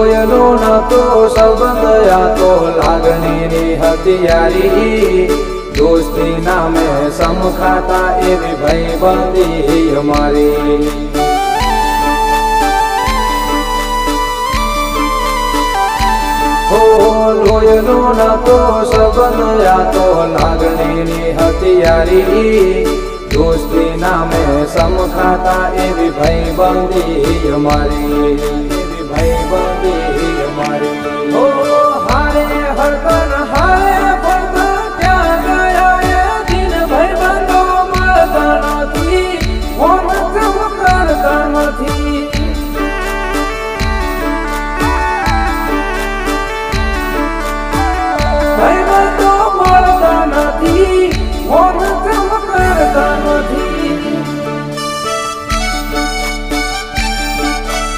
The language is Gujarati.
લોયનો નતો સંબંધ આ તો લાગણીની હથિયારી દોસ્તી નામે સમખાતા એવી ભાઈબંધી અમારી લોયનો નતો સંબંધ આ તો લાગણીની હથિયારી દોસ્તી નામે સમખાતા એવી ભાઈબંધી અમારી એવી ભાઈબંધી